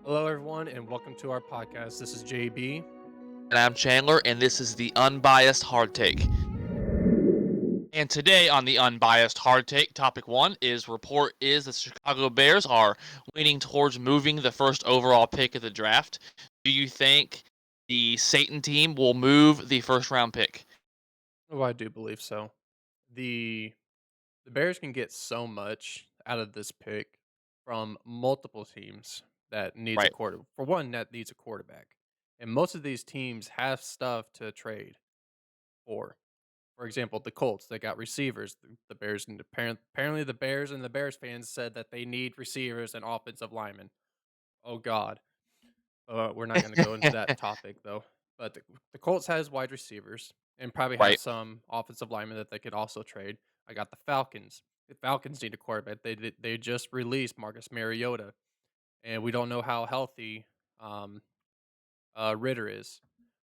Hello, everyone, and welcome to our podcast. This is JB. And I'm Chandler, and this is the Unbiased Hard Take. And today on the Unbiased Hard Take, topic 1 is report is the Chicago Bears are leaning towards moving the first overall pick of the draft. Do you think the Satan team will move the first round pick? Oh, I do believe so. The the Bears can get so much out of this pick from multiple teams that needs a Right, quarter. For one, that needs a quarterback, and most of these teams have stuff to trade for. For example, the Colts, they got receivers. The Bears and apparently the Bears and the Bears fans said that they need receivers and offensive linemen. Oh God. We're not going to go into that topic though. But the Colts has wide receivers and probably have right, some offensive linemen that they could also trade. I got the Falcons. The Falcons need a quarterback. They just released Marcus Mariota, and we don't know how healthy um, Ritter is.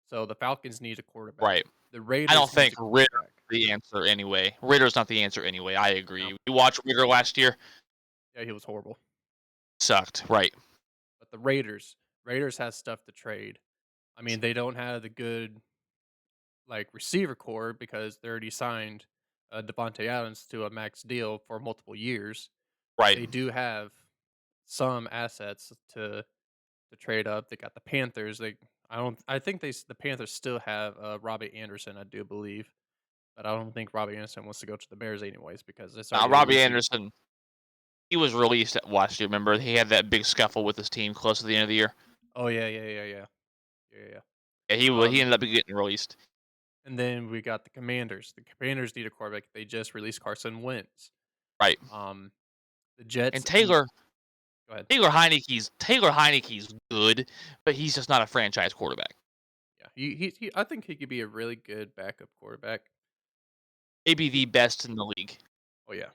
So the Falcons need a quarterback. right. The I don't Raiders needs think a Ritter's quarterback. the answer anyway. Ritter's not the answer anyway. I No, agree. You watched Ritter last year? yeah, he was horrible. Sucked. Right, But the Raiders has stuff to trade. I mean, they don't have the good receiver core because they already signed Devontae Adams to a max deal for multiple years. But right. they do have some assets to trade up. They got the Panthers. I think the Panthers still have Robbie Anderson, I do believe, but I don't think Robbie Anderson wants to go to the Bears anyways because it's Now, already Robbie released. Anderson, he was released last year. Remember, he had that big scuffle with his team close to the end of the year. Oh yeah. Yeah, he Um, ended up getting released. and then we got the Commanders. The Commanders need a quarterback. They just released Carson Wentz. Right. Um, the Jets. And Taylor Go ahead. Taylor Heineke's good, but he's just not a franchise quarterback. Yeah, I think he could be a really good backup quarterback. Maybe He the best in the league. Oh yeah,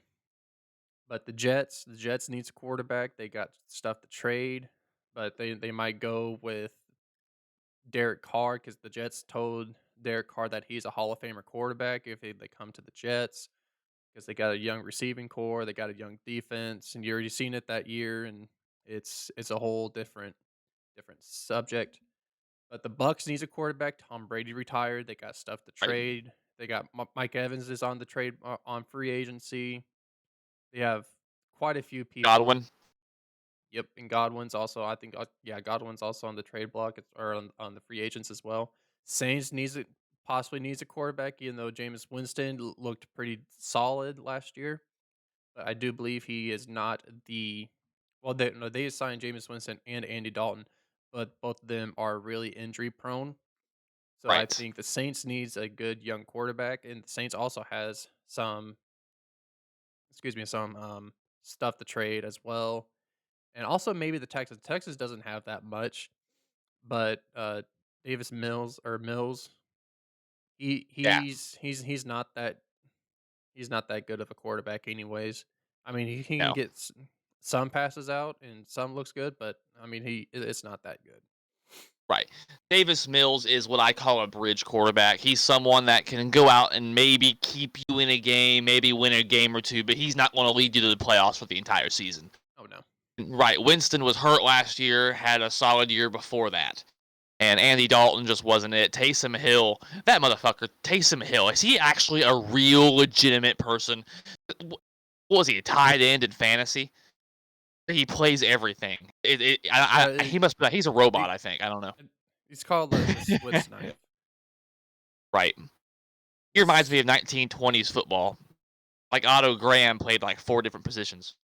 but the Jets needs a quarterback. They got stuff to trade, but they might go with Derek Carr because the Jets told Derek Carr that he's a Hall of Famer quarterback if they come to the Jets because they got a young receiving core, they got a young defense, and you already seen it that year, and it's a whole different subject. But the Bucks needs a quarterback. Tom Brady retired. They got stuff to Right. trade. They got Mike Evans is on the trade on free agency. They have quite a few people. Godwin. Yep, and Godwin's also. I think. Yeah, Godwin's also on the trade block or on the free agents as well. Saints possibly needs a quarterback, even though Jameis Winston looked pretty solid last year. But I do believe he is not the. Well, they assigned Jameis Winston and Andy Dalton, but both of them are really injury prone. So I Right. think the Saints needs a good young quarterback, and the Saints also has some stuff to trade as well, and also maybe the Texans. Texas doesn't have that much, but Davis Mills, he Yeah. he's not that good of a quarterback, anyways. I mean, he can No. get some passes out and some looks good, but I mean, it's not that good. Right. Davis Mills is what I call a bridge quarterback. He's someone that can go out and maybe keep you in a game, maybe win a game or two, but he's not going to lead you to the playoffs for the entire season. Oh no, Right. Winston was hurt last year, had a solid year before that. And Andy Dalton just wasn't it. Taysom Hill, that motherfucker, Taysom Hill, is he actually a real legitimate person? What was he, a tight end in fantasy? He plays everything. yeah, He must be, he's a robot, he, I think. I don't know. he's called the Swiss knife. Right. He reminds me of 1920s football. Like Otto Graham played like 4 different positions.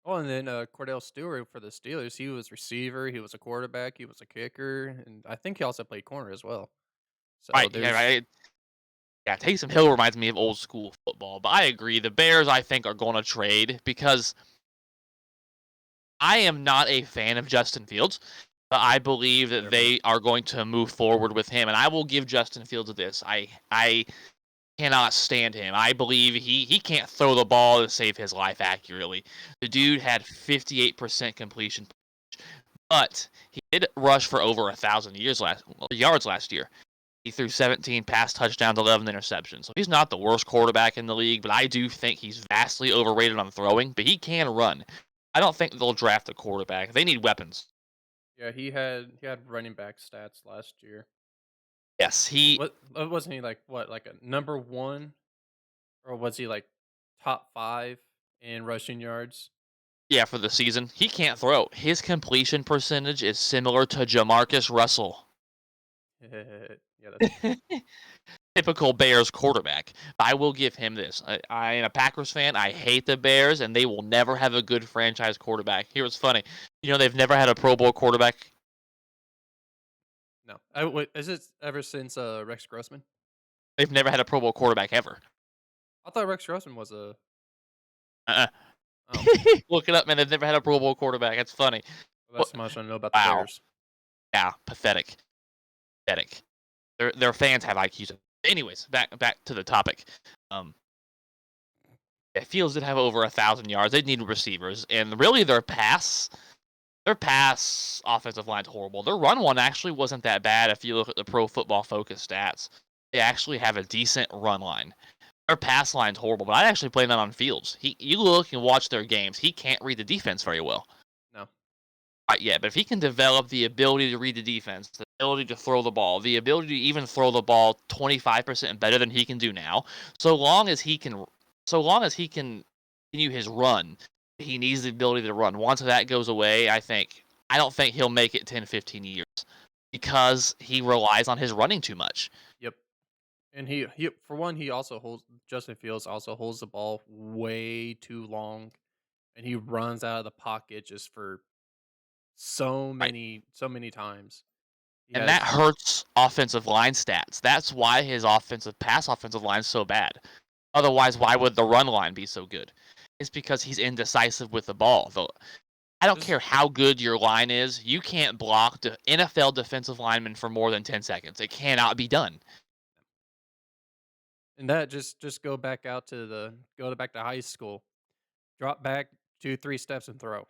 Oh, and then Cordell Stewart for the Steelers, he was receiver, he was a quarterback, he was a kicker, and I think he also played corner as well. So Right. Yeah, there's right. Yeah, Taysom Hill reminds me of old school football. But I agree. The Bears, I think, are going to trade because I am not a fan of Justin Fields, but I believe that never. they are going to move forward with him. And I will give Justin Fields this. I cannot stand him. I believe he can't throw the ball to save his life accurately. The dude had 58% completion, but he did rush for over 1,000 yards last year. He threw 17 pass touchdowns, 11 interceptions. So he's not the worst quarterback in the league, but I do think he's vastly overrated on throwing, but he can run. I don't think they'll draft a quarterback. They need weapons. Yeah, he had running back stats last year. Yes, he What wasn't he like what, like a number 1 or was he like top 5 in rushing yards? yeah, for the season. He can't throw. His completion percentage is similar to Jamarcus Russell. Yeah, that's true. Typical Bears quarterback. I will give him this. I am a Packers fan. I hate the Bears, and they will never have a good franchise quarterback. Here's funny. You know they've never had a Pro Bowl quarterback. No. Is it ever since, Rex Grossman? They've never had a Pro Bowl quarterback ever. I thought Rex Grossman was a Uh-uh. oh, Look it up, man. They've never had a Pro Bowl quarterback. That's funny. well, What? that's much I know about the Wow. Bears. Yeah. Pathetic. Pathetic. Their fans have IQs. Anyways, back to the topic. Um, yeah, Fields did have over 1,000 yards. They need receivers, and really their pass offensive line's horrible. Their run one actually wasn't that bad if you look at the Pro Football Focus stats. They actually have a decent run line. Their pass line's horrible, but I actually blame that on Fields. You look and watch their games. He can't read the defense very well. No. Right, yeah, but if he can develop the ability to read the defense, the ability to throw the ball, the ability to even throw the ball 25% better than he can do now, so long as he can, so long as he can continue his run, he needs the ability to run. Once that goes away, I don't think he'll make it 10, 15 years because he relies on his running too much. Yep. And he for one, he also holds Justin Fields also holds the ball way too long, and he runs out of the pocket just for Right. so many times. He And that has hurts offensive line stats. That's why his offensive line is so bad. Otherwise, why would the run line be so good? It's because he's indecisive with the ball. I don't just care how good your line is, you can't block the NFL defensive lineman for more than 10 seconds. It cannot be done. and that just go back to high school. Drop back 2, 3 steps and throw.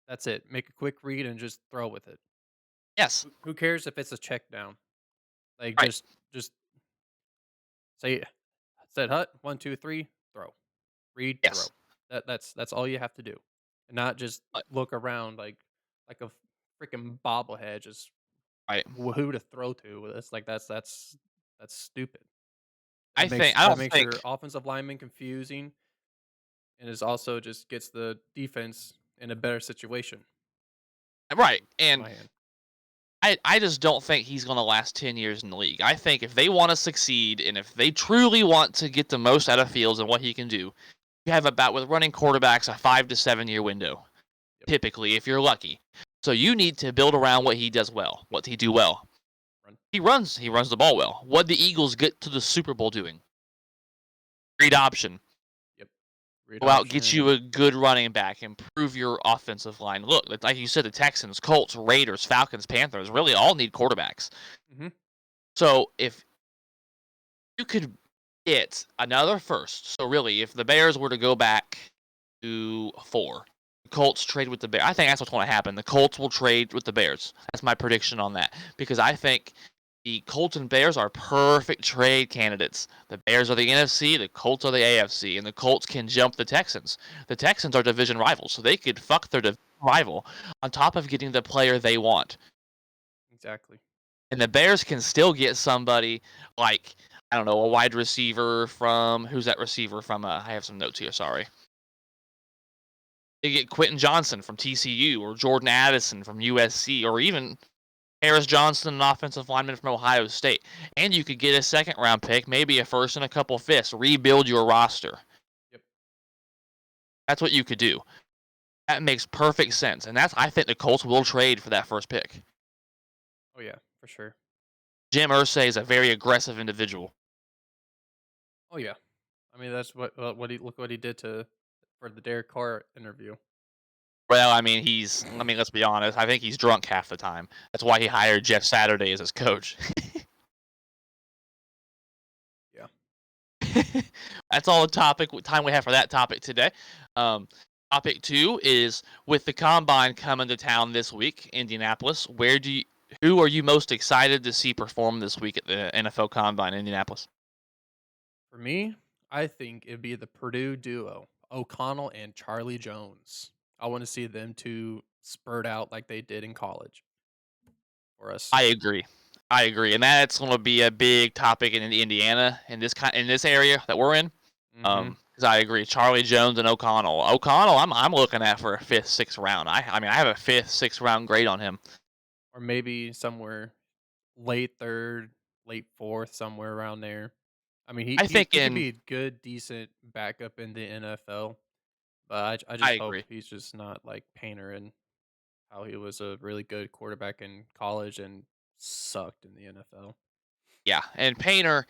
That's it. Make a quick read and just throw with it. Yes, Who cares if it's a check down? Like right. just say said hut, 1, 2, 3, throw. Read, throw. Yes. That's all you have to do. And not just look around like a freaking bobblehead just Right. who to throw to. It's like that's stupid. I think I That don't makes your think offensive lineman confusing, and it also just gets the defense in a better situation, right. in And my hand. I just don't think he's going to last 10 years in the league. I think if they want to succeed and if they truly want to get the most out of Fields and what he can do, you have about with running quarterbacks a 5 to 7 year window, Yep. typically if you're lucky. So you need to build around what he does well, what he do well. Run. He runs the ball well. What the Eagles get to the Super Bowl doing? Read option. Yep. Read Go out, get you option. a good running back, improve your offensive line. Look, like you said, the Texans, Colts, Raiders, Falcons, Panthers really all need quarterbacks. Mhm. So if you could get another first, so really, if the Bears were to go back to 4, the Colts trade with the Bears. I think that's what's going to happen. The Colts will trade with the Bears. That's my prediction on that because I think the Colts and Bears are perfect trade candidates. The Bears are the NFC, the Colts are the AFC, and the Colts can jump the Texans. The Texans are division rivals, so they could fuck their division rival on top of getting the player they want. Exactly. And the Bears can still get somebody like I don't know a wide receiver from who's that receiver from? I have some notes here. Sorry, they get Quentin Johnson from TCU or Jordan Addison from USC or even Harris Johnson, an offensive lineman from Ohio State. And you could get a second round pick, maybe a first and a couple fifths. Rebuild your roster. Yep. That's what you could do. That makes perfect sense. And I think the Colts will trade for that first pick. Oh yeah, for sure. Jim Irsay is a very aggressive individual. Oh yeah. I mean, that's what he look what he did to for the Derek Carr interview. Well, I mean, let's be honest. I think he's drunk half the time. That's why he hired Jeff Saturday as his coach. Yeah. That's all the time we have for that topic today. Um, topic 2 is with the combine coming to town this week, Indianapolis. Who are you most excited to see perform this week at the NFL Combine in Indianapolis? For me, I think it'd be the Purdue duo, O'Connell and Charlie Jones. I want to see them two spurt out like they did in college. for us. I agree. I agree, and that's going to be a big topic in Indiana in this area that we're in. Mhm. 'Cause I agree, Charlie Jones and O'Connell. O'Connell, I'm looking at for a fifth, sixth round. I mean, I have a fifth, sixth round grade on him. Or maybe somewhere late 3rd, late 4th, somewhere around there. I mean, I think he could in be a good, decent backup in the NFL, but I I just hope agree. he's just not like Painter and how he was a really good quarterback in college and sucked in the NFL. Yeah, and Painter,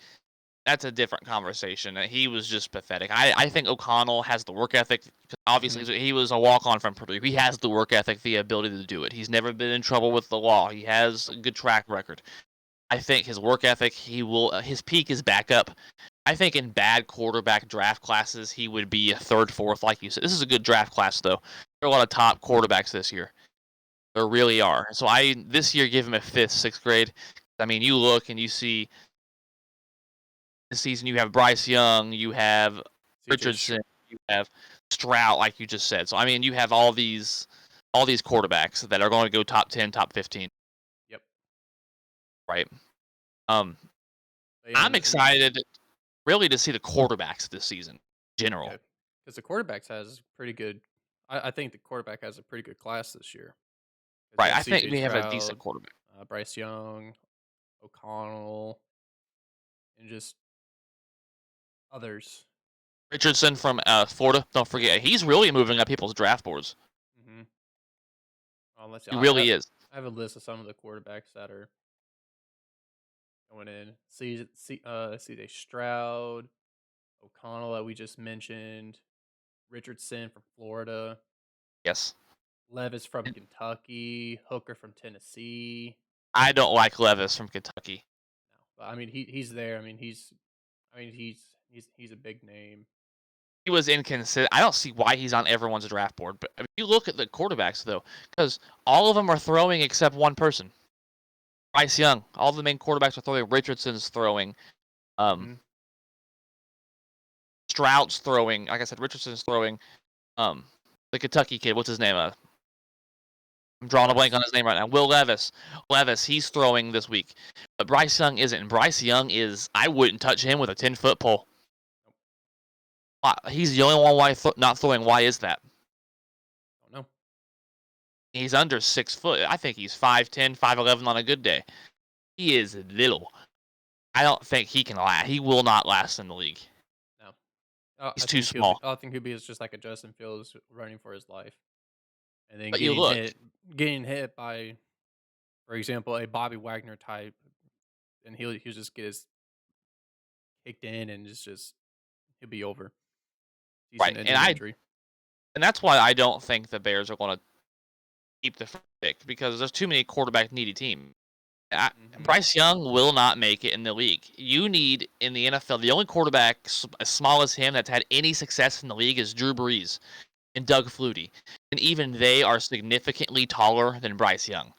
that's a different conversation. He was just pathetic. I think O'Connell has the work ethic. 'Cause obviously, Mhm. he was a walk on from Purdue. He has the work ethic, the ability to do it. He's never been in trouble with the law. He has a Nope. good track record. I think his work ethic, his peak is back up. I think in bad quarterback draft classes, he would be a third, fourth, like you said. This is a good draft class, though. There are a lot of top quarterbacks this year. There really are. So I this year give him a fifth, sixth grade. I mean, you look and you see this season you have Bryce Young, you have CJ Richardson, you have Stroud, like you just said. So I mean, you have all these quarterbacks that are going to go top 10, top 15, Yep. right? Um, But yeah, I'm excited really to see the quarterbacks this season, in yeah, general. because the quarterbacks has pretty good. I think the quarterback has a pretty good class this year. Because you Right. have I think CJ we have a decent Stroud, quarterback. Bryce Young, O'Connell, and just others. Richardson from Florida. Don't forget, he's really moving up people's draft boards. Hmm. Let's see. He really is. I have a list of some of the quarterbacks that are going in. CJ Stroud, O'Connell that we just mentioned, Richardson from Florida, Yes. Levis from And Kentucky, Hooker from Tennessee. I don't like Levis from Kentucky. No, but I mean he's there. I mean he's a big name. He was inconsistent. I don't see why he's on everyone's draft board. But if you look at the quarterbacks, though, because all of them are throwing except one person. Bryce Young. All the main quarterbacks are throwing. Richardson's throwing. Um, Hmm. Stroud's throwing. Like I said, Richardson's throwing. Um, the Kentucky kid. What's his name? I'm drawing a blank on Levis. his name right now. Will Levis. Levis. He's throwing this week, but Bryce Young isn't. And Bryce Young is. I wouldn't touch him with a 10-foot pole. Nope, He's the only one not throwing. Why is that? don't know. He's under 6 foot. I think he's 5'10", 5'11" on a good day. He is little. I don't think he can last. He will not last in the league. No, He's too small. I think he'll be just like a Justin Fields running for his life, and then But you look, getting hit by, for example, a Bobby Wagner type, and he'll just get his kicked in, and just he'll be over. right, Season-ending injury. and that's why I don't think the Bears are going to keep the first pick because there's too many quarterback needy teams. Hmm. Bryce Young will not make it in the league. You need in the NFL the only quarterback as small as him that's had any success in the league is Drew Brees and Doug Flutie, and even they are significantly taller than Bryce Young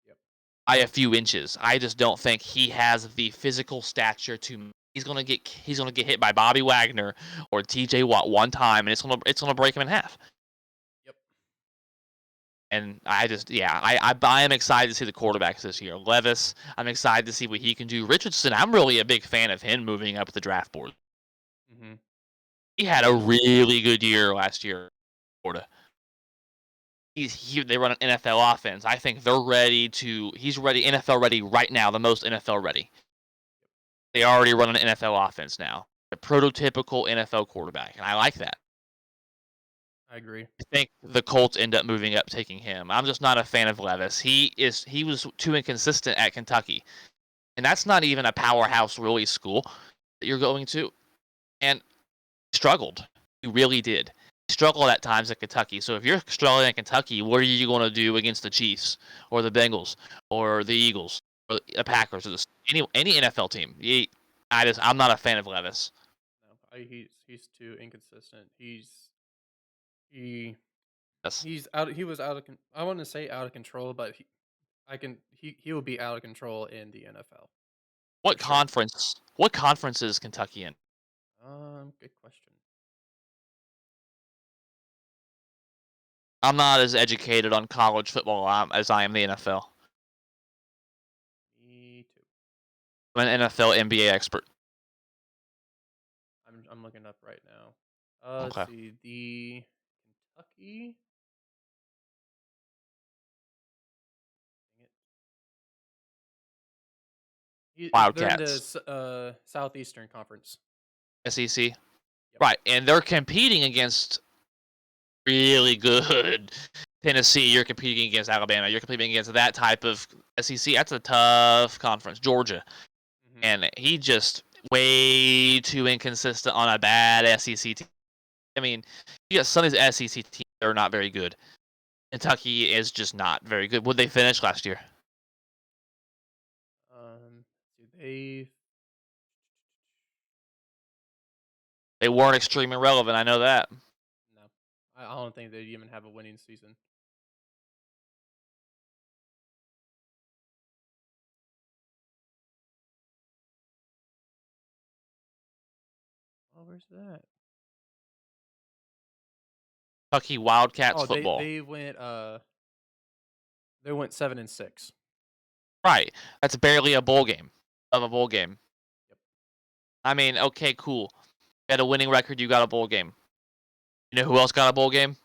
Yep. by a few inches. I just don't think he has the physical stature to. He's gonna get hit by Bobby Wagner or T.J. Watt one time, and it's gonna break him in half. Yep. And I just yeah, I am excited to see the quarterbacks this year. Levis, I'm excited to see what he can do. Richardson, I'm really a big fan of him moving up the draft board. Hmm. He had a really good year last year. Florida. They run an NFL offense. I think they're ready to. He's ready, NFL ready right now. The most NFL ready. They already run an NFL offense now. The prototypical NFL quarterback, and I like that. I agree. I think the Colts end up moving up, taking him. I'm just not a fan of Levis. He was too inconsistent at Kentucky, and that's not even a powerhouse really school that you're going to. And struggled. He really did. He struggled at times at Kentucky. So if you're struggling at Kentucky, what are you going to do against the Chiefs or the Bengals or the Eagles or the Packers or any NFL team? I'm not a fan of Levis. No, he's too inconsistent. He Yes. he was out of I want to say out of control, but he will be out of control in the NFL for What sure. conference? What conference is Kentucky in? Good question. I'm not as educated on college football as I am the NFL. I'm an NFL, NBA expert. I'm looking up right now. Let's Okay. see. The Kentucky. Dang it. They're in the Wildcats. Southeastern Conference. SEC. Yep. Right, and they're competing against really good Tennessee. You're competing against Alabama. You're competing against that type of SEC. That's a tough conference. Georgia, Hmm. and he just way too inconsistent on a bad SEC team. I mean, you got some of these SEC teams that are not very good. Kentucky is just not very good. Would they finish last year? Do they? They weren't extremely relevant. I know that. No, I don't think they even have a winning season. Oh, where's that? Kentucky Wildcats Oh, football. they went 7-6. Right. That's barely a bowl game of a bowl game. Yep. I mean, okay, cool. You had a winning record. You got a bowl game. You know who else got a bowl game?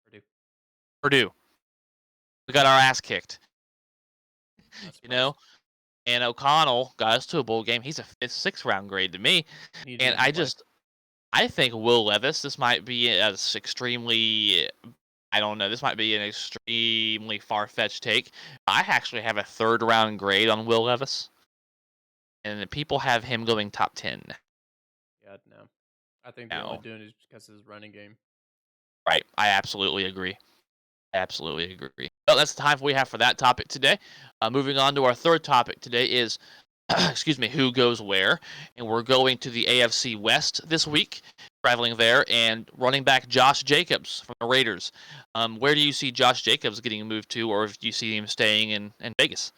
Purdue. Purdue. We got our ass kicked. Not You surprised. know, and O'Connell got us to a bowl game. He's a fifth, sixth round grade to me, He and didn't play. I think Will Levis. This might be as extremely. I don't know. This might be an extremely far fetched take. I actually have a third round grade on Will Levis, and people have him going top 10 Yeah, no. I think they're only now. doing it because of his running game. Right. I absolutely agree. Absolutely agree. Well, that's the time we have for that topic today. Moving on to our third topic today is, excuse me, who goes where, and we're going to the AFC West this week, traveling there, and running back Josh Jacobs from the Raiders. Where do you see Josh Jacobs getting moved to, or if you see him staying in Vegas?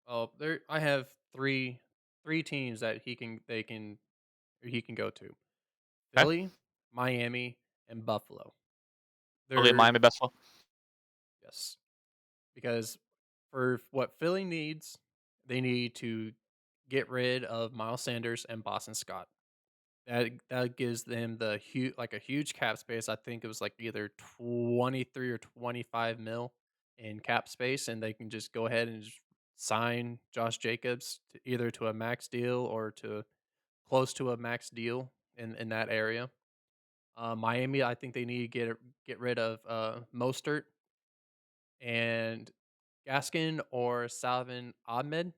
Well, there I have three teams that he can go to. Okay, Philly, Miami, and Buffalo. Philly, They're Miami, Buffalo. yes, because for what Philly needs, they need to get rid of Miles Sanders and Boston Scott. That gives them a huge cap space. I think it was like either 23 or 25 mil in cap space, and they can just go ahead and just sign Josh Jacobs to either to a max deal or to close to a max deal in that area. Miami, I think they need to get rid of Mostert and Gaskin or Salvin Ahmed.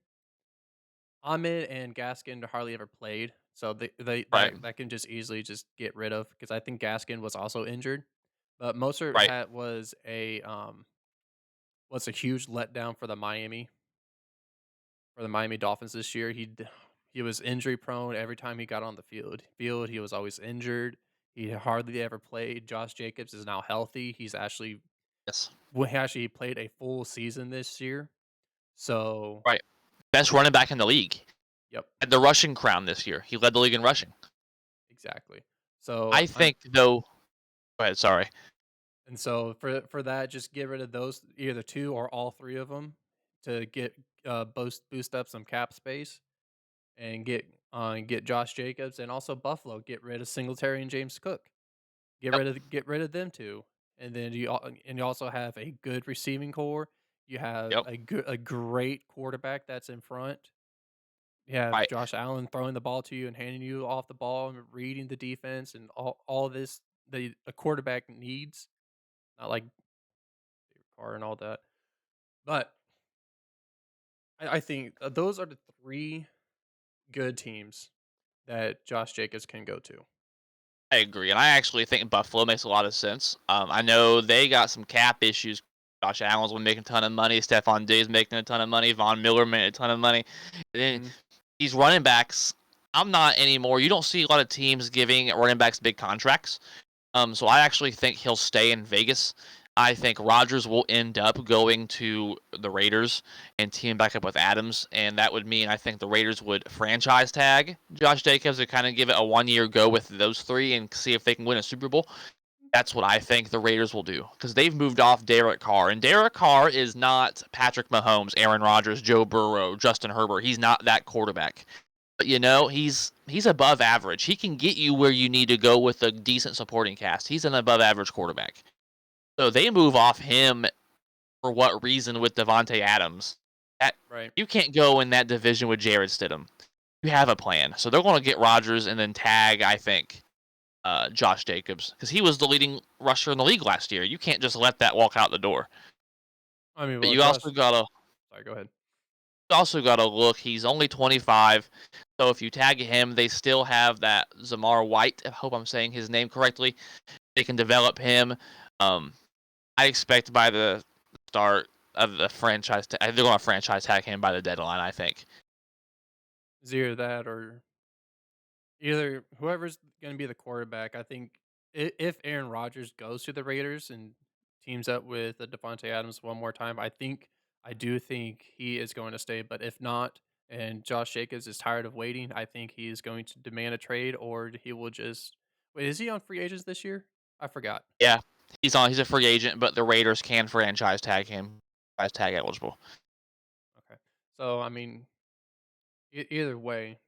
Ahmed and Gaskin hardly ever played, so they Right, that can just easily just get rid of because I think Gaskin was also injured, but Mostert right. had was a huge letdown for the Miami Dolphins this year. He was injury prone every time he got on the field. He was always injured. He hardly ever played. Josh Jacobs is now healthy. Yes, He actually played a full season this year. So, right. Best running back in the league. yep, Had the rushing crown this year. He led the league in rushing. exactly. So, I think, though. Go ahead. Sorry. and so for that, just get rid of those either two or all three of them to boost up some cap space and get Josh Jacobs and also Buffalo get rid of Singletary and James Cook. Yep. Get rid of them two, and then you also have a good receiving core. You have Yep. a great quarterback that's in front. You have Right. Josh Allen throwing the ball to you and handing you off the ball and reading the defense and all this a quarterback needs. Not like Carr and all that. But I think those are the three good teams that Josh Jacobs can go to. I agree, and I actually think Buffalo makes a lot of sense. I know they got some cap issues. Josh Allen's been making a ton of money. Stephon Diggs making a ton of money. Von Miller made a ton of money. And then Mhm. these running backs, I'm not anymore. You don't see a lot of teams giving running backs big contracts. So I actually think he'll stay in Vegas. I think Rodgers will end up going to the Raiders and team back up with Adams, and that would mean I think the Raiders would franchise tag Josh Jacobs to kind of give it a 1 year go with those three and see if they can win a Super Bowl. That's what I think the Raiders will do because they've moved off Derek Carr, and Derek Carr is not Patrick Mahomes, Aaron Rodgers, Joe Burrow, Justin Herbert. He's not that quarterback. But he's above average. He can get you where you need to go with a decent supporting cast. He's an above average quarterback. So they move off him for what reason with Devontae Adams? That Right. you can't go in that division with Jared Stidham. You have a plan. So they're going to get Rodgers and then tag, I think, Josh Jacobs because he was the leading rusher in the league last year. You can't just let that walk out the door. I mean, But well, Josh. Sorry, go ahead. you also gotta look. He's only 25, so if you tag him, they still have that Zamar White. I hope I'm saying his name correctly. They can develop him. Um, I expect by the start of the franchise, they're going to franchise tag him by the deadline. I think. It's either that or either whoever's going to be the quarterback. I think if Aaron Rodgers goes to the Raiders and teams up with Devontae Adams one more time, I do think he is going to stay. But if not, and Josh Jacobs is tired of waiting, I think he is going to demand a trade, or he will just wait. Is he on free agents this year? I forgot. Yeah, he's on. He's a free agent, but the Raiders can franchise tag him. Franchise tag eligible. Okay, so I mean, either way,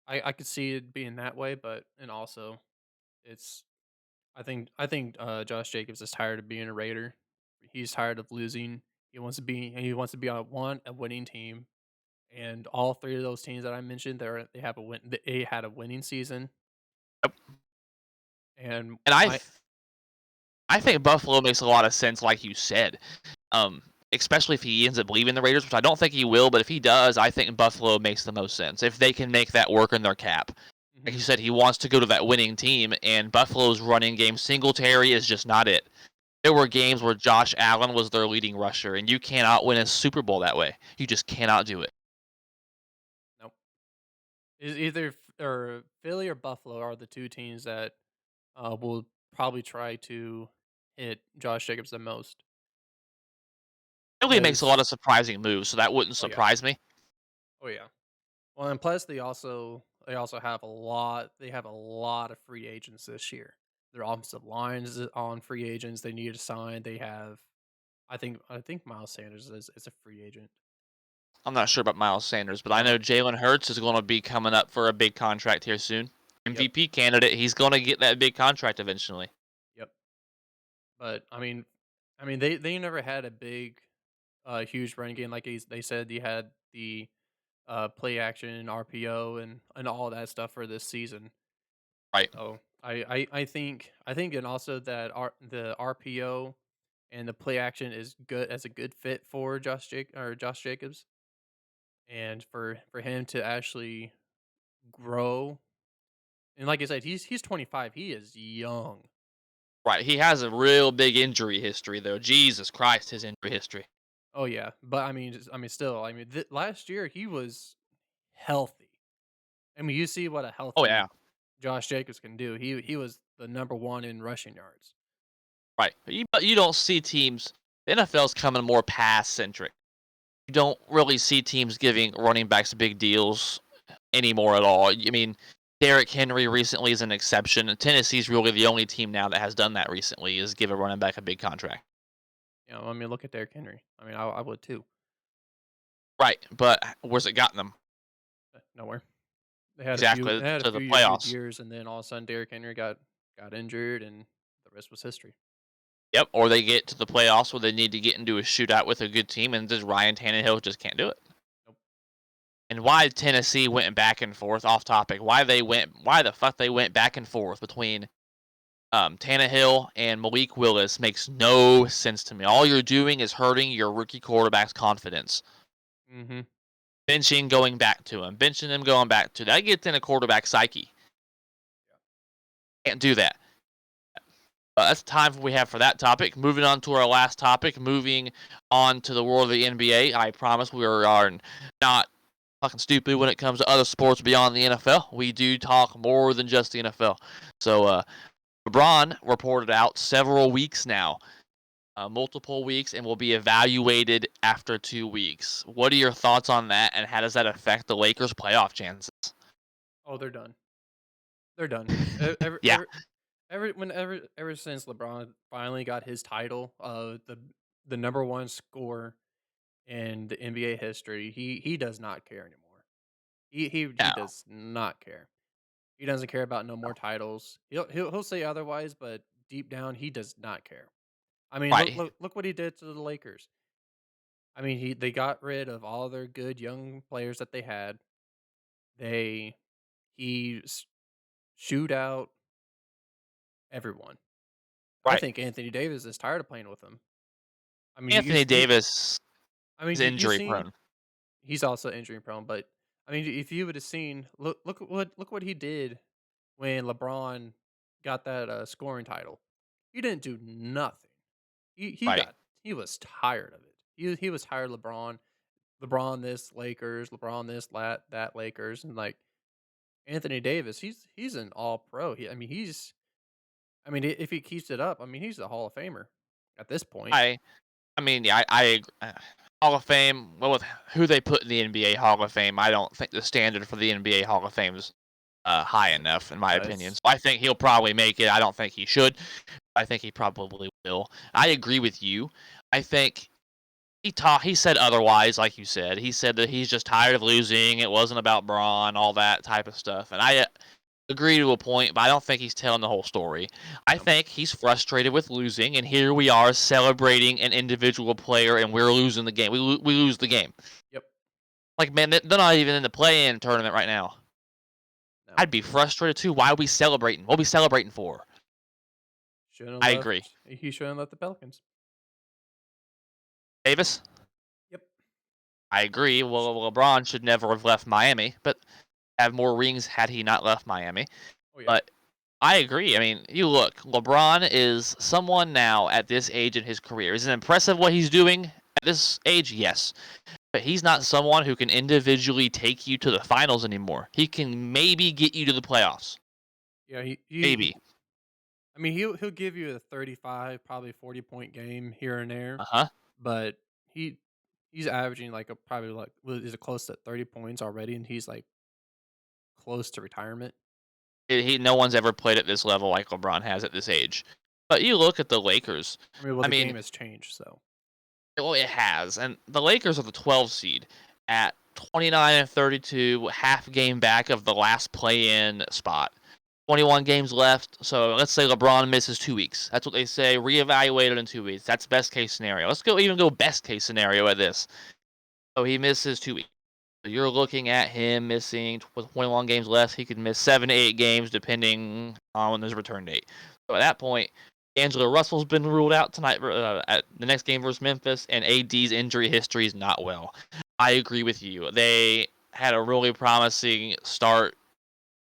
I could see it being that way, but and also it's I think Josh Jacobs is tired of being a Raider. He's tired of losing. He wants to be on a winning team. And all three of those teams that I mentioned, they had a winning season. Yep. And And my I think Buffalo makes a lot of sense, like you said. Um, Especially if he ends up leaving the Raiders, which I don't think he will, but if he does, I think Buffalo makes the most sense if they can make that work in their cap. Like you Mhm. said, he wants to go to that winning team, and Buffalo's running game Singletary is just not it. There were games where Josh Allen was their leading rusher, and you cannot win a Super Bowl that way. You just cannot do it. Nope. Is either or Philly or Buffalo are the two teams that will probably try to hit Josh Jacobs the most. Philly makes a lot Because of surprising moves, so that wouldn't oh yeah, surprise me. oh yeah. Well, and plus they also have a lot of free agents this year. Their offensive line is on free agents. They need to sign. They have, I think Miles Sanders is a free agent. I'm not sure about Miles Sanders, but I know Um, Jalen Hurts is going to be coming up for a big contract here soon. yep, MVP candidate. He's going to get that big contract eventually. yep. But I mean they never had a big, huge running game like they said. You had the play action, RPO, and all that stuff for this season. Right. So I think and also that the RPO and the play action is good as a good fit for Josh Jacobs, and for him to actually grow. And like I said, he's 25. He is young. Right. He has a real big injury history, though. Jesus Christ, his injury history. Oh yeah, but still, last year he was healthy. I mean, you see what a Oh, yeah. healthy Josh Jacobs can do. He was the number one in rushing yards. Right. But you don't see teams. The NFL's coming more pass centric. You don't really see teams giving running backs big deals anymore at all. I mean, Derrick Henry recently is an exception. Tennessee's really the only team now that has done that recently is give a running back a big contract. Look at Derrick Henry. I would too. Right. But where's it gotten them? Nowhere. They Exactly. had a To the few good playoffs. years, and then all of a sudden Derrick Henry got injured, and the rest was history. Yep. Or they get to the playoffs where they need to get into a shootout with a good team, and just Ryan Tannehill just can't do it. Nope. And why Tennessee went back and forth off topic? Why the fuck they went back and forth between Tannehill and Malik Willis makes no sense to me. All you're doing is hurting your rookie quarterback's confidence. Mhm. Benching, going back to him, benching him, going back to that gets in a quarterback psyche. Can't do that. That's the time we have for that topic. Moving on to our last topic. Moving on to the world of the NBA. I promise we are not fucking stupid when it comes to other sports beyond the NFL. We do talk more than just the NFL. So, LeBron reported out several weeks now, multiple weeks, and will be evaluated after 2 weeks. What are your thoughts on that, and how does that affect the Lakers' playoff chances? Oh, they're done. They're done. Every, Yeah, every, Ever since LeBron finally got his title of the number one scorer in the NBA history, he does not care anymore. He No, does not care. He doesn't care about no more titles. He'll say otherwise, but deep down he does not care. I mean, right, look what he did to the Lakers. I mean, they got rid of all their good young players that they had. They he s- shoot out everyone. I right. think Anthony Davis is tired of playing with him. I mean, Anthony Davis is you injury seen prone. he's also injury prone, but I mean, if you would have seen, look what he did when LeBron got that scoring title. He didn't do nothing. Right. He was tired of it. He was tired of LeBron. LeBron this Lakers, LeBron this that Lakers, and like Anthony Davis, he's an all pro. If he keeps it up, I mean, he's a Hall of Famer at this point. I I mean, yeah, Hall of Fame. Well, with who they put in the NBA Hall of Fame, I don't think the standard for the NBA Hall of Fame is high enough, in my opinion. Yes. So I think he'll probably make it. I don't think he should. I think he probably will. I agree with you. I think he said otherwise, like you said. He said that he's just tired of losing. It wasn't about Braun, all that type of stuff. And I agree to a point, but I don't think he's telling the whole story. I No. think he's frustrated with losing, and here we are celebrating an individual player, and we're losing the game. We lose the game. Yep. Like, man, they're not even in the play-in tournament right now. No. I'd be frustrated too. Why are we celebrating? What are we celebrating for? Shouldn't have I left. agree. He shouldn't have left the Pelicans. Davis, Yep. I agree. Well, LeBron should never have left Miami, but have more rings had he not left Miami. Oh yeah. But I agree. I mean, you look, LeBron is someone now at this age in his career. Is it impressive what he's doing at this age? Yes. But he's not someone who can individually take you to the finals anymore. He can maybe get you to the playoffs. Yeah. Maybe. I mean, he'll give you a 35, probably 40 point game here and there, Uh huh. but he he's averaging like a probably like is it close to 30 points already, and he's like close to retirement. No one's ever played at this level like LeBron has at this age. But you look at the Lakers. I mean, well, I the mean, game has changed, so well, it has, and the Lakers are the 12 seed at 29 and 32, half game back of the last play-in spot. 21 games left, so let's say LeBron misses 2 weeks. That's what they say. Reevaluated in 2 weeks. That's best case scenario. Let's go best case scenario at this. So he misses 2 weeks. So you're looking at him missing with 21 games left. He could miss 7 to 8 games depending on his return date. So at that point, Angelo Russell's been ruled out tonight at the next game versus Memphis, and AD's injury history is not well. I agree with you. They had a really promising start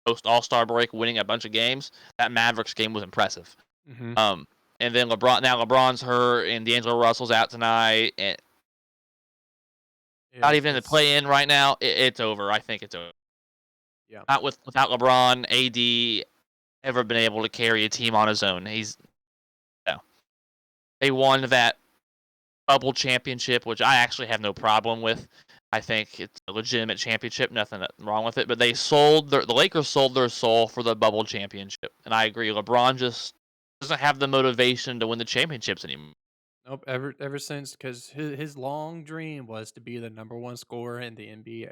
post All-Star break, winning a bunch of games. That Mavericks game was impressive. hmm Um, and then LeBron's hurt, and D'Angelo Russell's out tonight, and yeah, not even in the it's play-in right now. It's over. I think it's over. yeah. Not without LeBron, AD ever been able to carry a team on his own. He's no. They won that bubble championship, which I actually have no problem with. I think it's a legitimate championship, nothing wrong with it. But the Lakers sold their soul for the bubble championship, and I agree. LeBron just doesn't have the motivation to win the championships anymore. Nope. Ever since, because his long dream was to be the number one scorer in the NBA.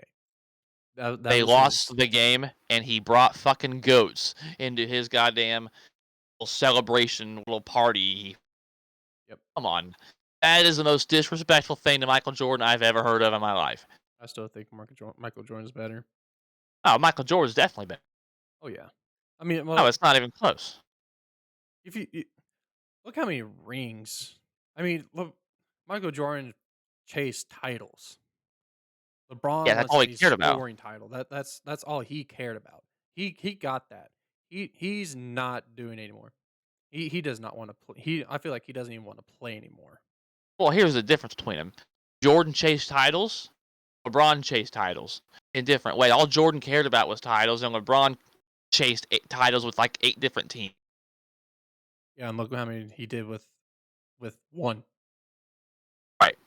That They was his. lost the game, and he brought fucking goats into his goddamn little celebration, little party. Yep. Come on. That is the most disrespectful thing to Michael Jordan I've ever heard of in my life. I still think Michael Jordan's better. Oh, Michael Jordan's definitely better. Oh yeah. I mean, No, well, it's not even close. if you look how many rings. I mean, look, Michael Jordan chased titles. Yeah, LeBron that's wants all he a cared about. scoring title. That's all he cared about. He got that. He's not doing it anymore. He does not want to play. I feel like he doesn't even want to play anymore. Well, here's the difference between them. Jordan chased titles. LeBron chased titles in different ways. All Jordan cared about was titles, and LeBron chased 8 titles with like 8 different teams. Yeah, and look how many he did with one. Right.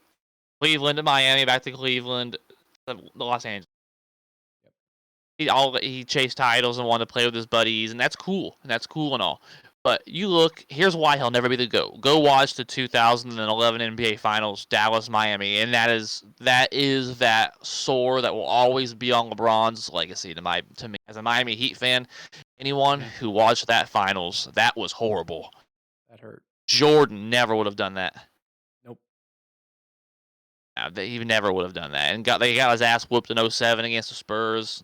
Cleveland to Miami, back to Cleveland, to Los Angeles. He chased titles and wanted to play with his buddies, and that's cool. And that's cool and all. But you look, here's why he'll never be the GOAT. Go watch the 2011 NBA Finals, Dallas, Miami, and that is that sore that will always be on LeBron's legacy to me as a Miami Heat fan. Anyone Mhm. who watched that Finals, that was horrible. That hurt. Jordan never would have done that. Nope. He never would have done that, and they got his ass whooped in 07 against the Spurs.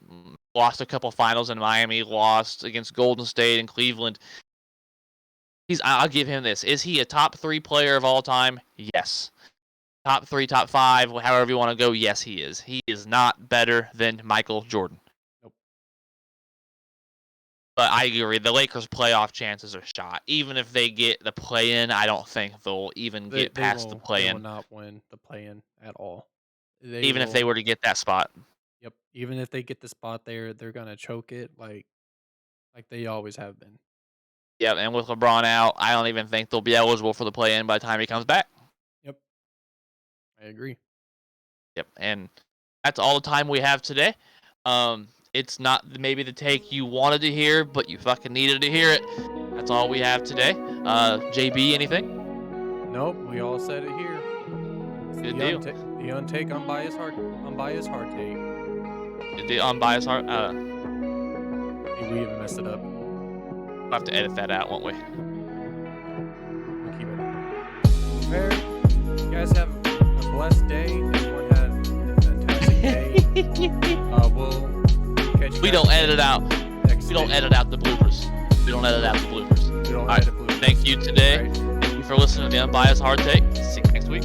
Lost a couple finals in Miami. Lost against Golden State and Cleveland. I'll give him this. Is he a top 3 player of all time? Yes. Top 3, top 5, however you want to go. Yes, he is. He is not better than Michael Jordan. Nope. But I agree. The Lakers' playoff chances are shot. Even if they get the play-in, I don't think they'll even get past the They will play-in. not win the play-in at all. They Even if they will. were to get that spot. Yep. Even if they get the spot there, they're gonna choke it like they always have been. Yeah, and with LeBron out, I don't even think they'll be eligible for the play-in by the time he comes back. Yep. I agree. Yep, and that's all the time we have today. It's not maybe the take you wanted to hear, but you fucking needed to hear it. That's all we have today. JB, anything? Nope. We all said it here. It's Good deal. The untake unbiased heart take. The unbiased heart. We even messed it up. We'll have to edit that out, won't we? We'll keep it fair. You guys have a blessed day. Everyone have a fantastic day. We'll catch you. We don't edit it out. We don't day. edit out the bloopers. We don't edit out the bloopers. We don't All right. edit bloopers. Thank you today. All right. Thank you for listening to the Unbiased Hard Take. See you next week.